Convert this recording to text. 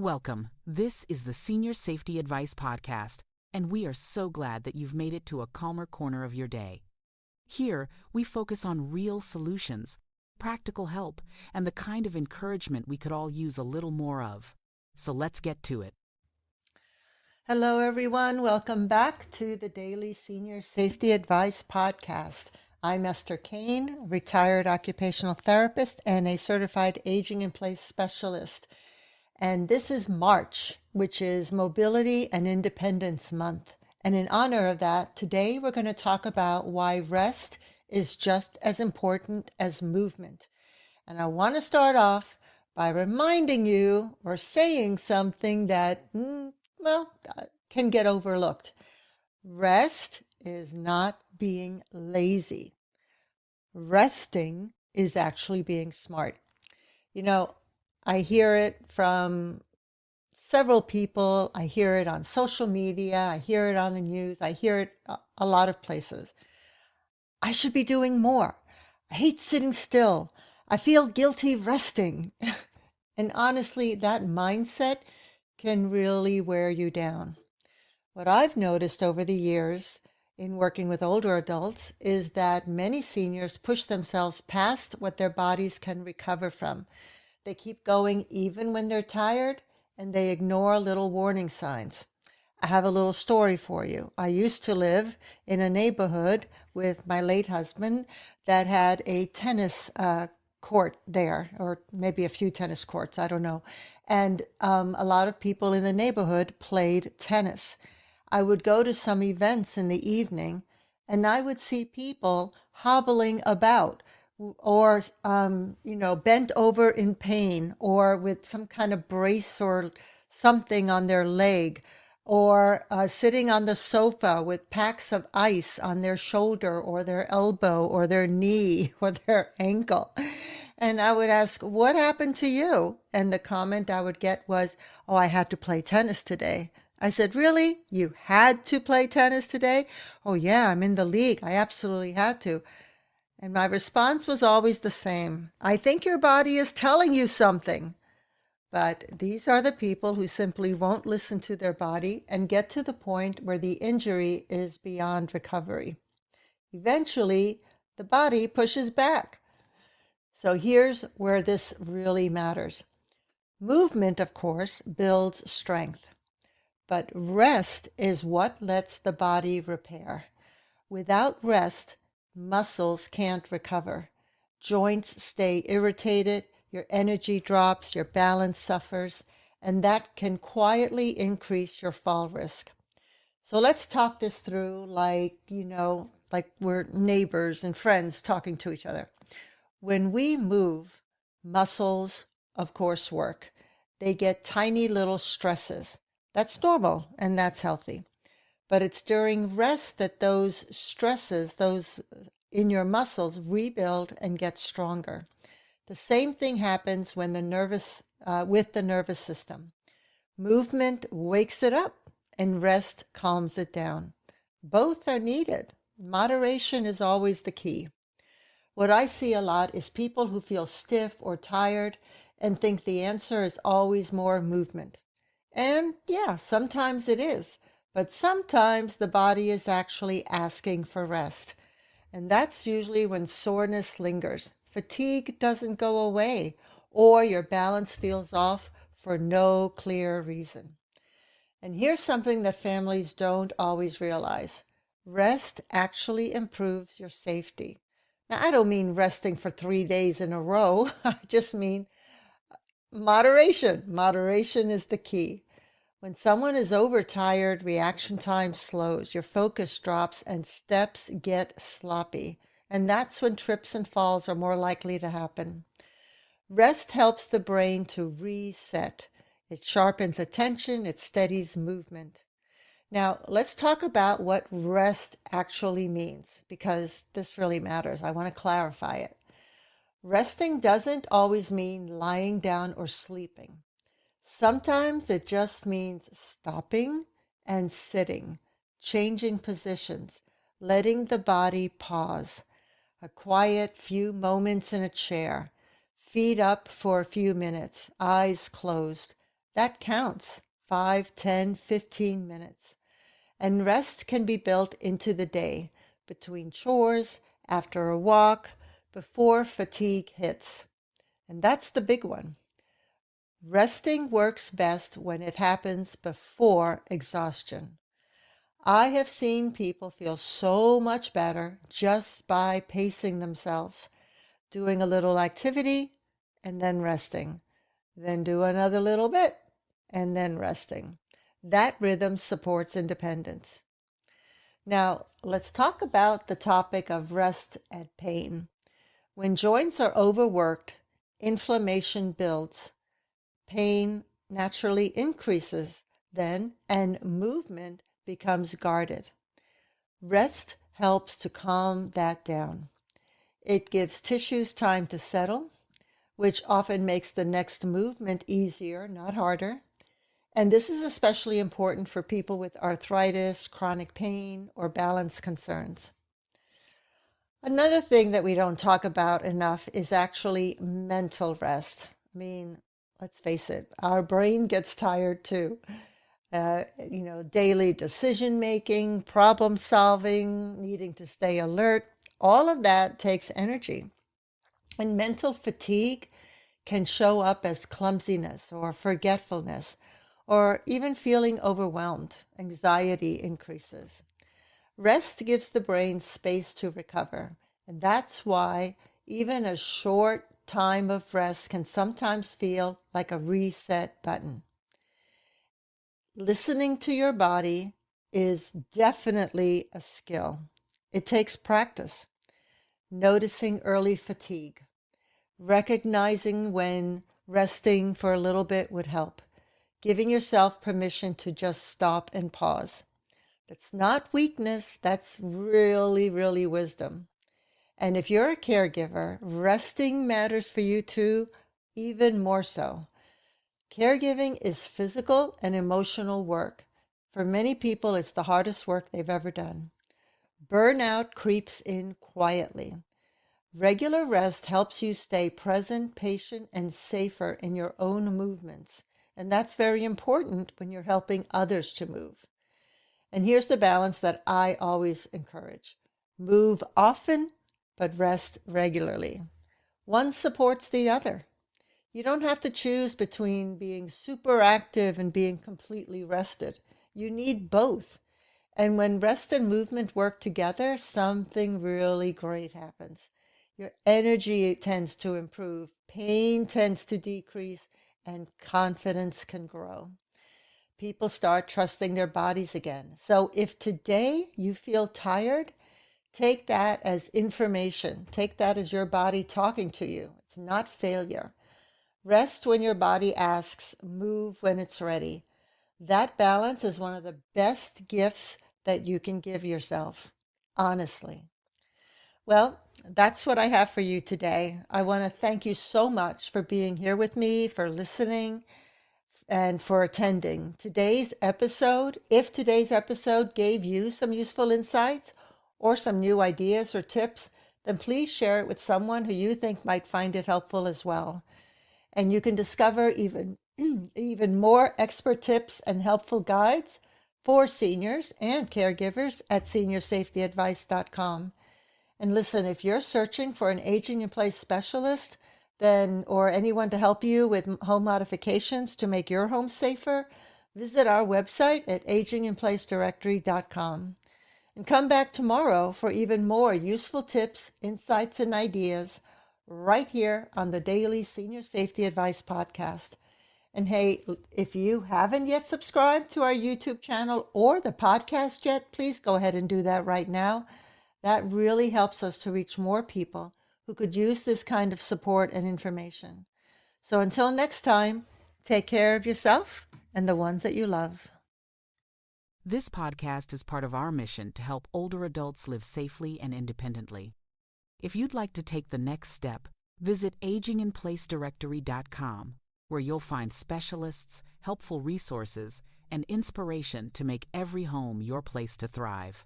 Welcome. This is the Senior Safety Advice Podcast, and we are so glad that you've made it to a calmer corner of your day. Here, we focus on real solutions, practical help, and the kind of encouragement we could all use a little more of. So let's get to it. Hello, everyone. Welcome back to the Daily Senior Safety Advice Podcast. I'm Esther Kane, retired occupational therapist and a certified aging in place specialist. And this is March, which is Mobility and Independence Month. And in honor of that, today we're going to talk about why rest is just as important as movement. And I want to start off by reminding you or saying something that, can get overlooked. Rest is not being lazy. Resting is actually being smart. You know, I hear it from several people. I hear it on social media. I hear it on the news. I hear it a lot of places. I should be doing more. I hate sitting still. I feel guilty resting. And honestly, that mindset can really wear you down. What I've noticed over the years in working with older adults is that many seniors push themselves past what their bodies can recover from. They keep going even when they're tired, and they ignore little warning signs. I have a little story for you. I used to live in a neighborhood with my late husband that had a tennis court there, or maybe a few tennis courts, I don't know. And a lot of people in the neighborhood played tennis. I would go to some events in the evening, and I would see people hobbling about or, bent over in pain or with some kind of brace or something on their leg, or sitting on the sofa with packs of ice on their shoulder or their elbow or their knee or their ankle. And I would ask, what happened to you? And the comment I would get was, oh, I had to play tennis today. I said, really? You had to play tennis today? Oh, yeah, I'm in the league. I absolutely had to. And my response was always the same. I think your body is telling you something. But these are the people who simply won't listen to their body and get to the point where the injury is beyond recovery. Eventually, the body pushes back. So here's where this really matters. Movement, of course, builds strength. But rest is what lets the body repair. Without rest, muscles can't recover. Joints stay irritated, your energy drops, your balance suffers, and that can quietly increase your fall risk. So let's talk this through like we're neighbors and friends talking to each other. When we move, muscles, of course, work. They get tiny little stresses. That's normal and that's healthy. But it's during rest that those stresses, those in your muscles, rebuild and get stronger. The same thing happens when with the nervous system. Movement wakes it up and rest calms it down. Both are needed. Moderation is always the key. What I see a lot is people who feel stiff or tired and think the answer is always more movement. And yeah, sometimes it is, but sometimes the body is actually asking for rest. And that's usually when soreness lingers, fatigue doesn't go away, or your balance feels off for no clear reason. And here's something that families don't always realize. Rest actually improves your safety. Now, I don't mean resting for 3 days in a row. I just mean moderation. Moderation is the key. When someone is overtired, reaction time slows, your focus drops, and steps get sloppy. And that's when trips and falls are more likely to happen. Rest helps the brain to reset. It sharpens attention, it steadies movement. Now, let's talk about what rest actually means, because this really matters. I want to clarify it. Resting doesn't always mean lying down or sleeping. Sometimes it just means stopping and sitting, changing positions, letting the body pause. A quiet few moments in a chair, feet up for a few minutes, eyes closed, That counts. 5, 10, 15 minutes. And rest can be built into the day, between chores, after a walk, before fatigue hits. And that's the big one. Resting works best when it happens before exhaustion. I have seen people feel so much better just by pacing themselves, doing a little activity and then resting, then do another little bit and then resting. That rhythm supports independence. Now, let's talk about the topic of rest and pain. When joints are overworked, inflammation builds, pain naturally increases then, and movement becomes guarded. Rest helps to calm that down. It gives tissues time to settle, which often makes the next movement easier, not harder. And this is especially important for people with arthritis, chronic pain, or balance concerns. Another thing that we don't talk about enough is actually mental rest. I mean, let's face it, our brain gets tired too. Daily decision making, problem solving, needing to stay alert, all of that takes energy. And mental fatigue can show up as clumsiness or forgetfulness, or even feeling overwhelmed. Anxiety increases. Rest gives the brain space to recover, and that's why even a short time of rest can sometimes feel like a reset button. Listening to your body is definitely a skill. It takes practice. Noticing early fatigue, recognizing when resting for a little bit would help, giving yourself permission to just stop and pause. That's not weakness, that's really, really wisdom. And if you're a caregiver, resting matters for you too, even more so. Caregiving is physical and emotional work. For many people, it's the hardest work they've ever done. Burnout creeps in quietly. Regular rest helps you stay present, patient, and safer in your own movements. And that's very important when you're helping others to move. And here's the balance that I always encourage. Move often, but rest regularly. One supports the other. You don't have to choose between being super active and being completely rested. You need both. And when rest and movement work together, something really great happens. Your energy tends to improve, pain tends to decrease, and confidence can grow. People start trusting their bodies again. So if today you feel tired, take that as information. Take that as your body talking to you. It's not failure. Rest when your body asks, move when it's ready. That balance is one of the best gifts that you can give yourself, honestly. Well, that's what I have for you today. I want to thank you so much for being here with me, for listening, and for attending today's episode. If today's episode gave you some useful insights or some new ideas or tips, then please share it with someone who you think might find it helpful as well. And you can discover even more expert tips and helpful guides for seniors and caregivers at seniorsafetyadvice.com. And listen, if you're searching for an aging in place specialist, then or anyone to help you with home modifications to make your home safer, visit our website at aginginplacedirectory.com. And come back tomorrow for even more useful tips, insights, and ideas right here on the Daily Senior Safety Advice Podcast. And hey, if you haven't yet subscribed to our YouTube channel or the podcast yet, please go ahead and do that right now. That really helps us to reach more people who could use this kind of support and information. So until next time, take care of yourself and the ones that you love. This podcast is part of our mission to help older adults live safely and independently. If you'd like to take the next step, visit aginginplacedirectory.com, where you'll find specialists, helpful resources, and inspiration to make every home your place to thrive.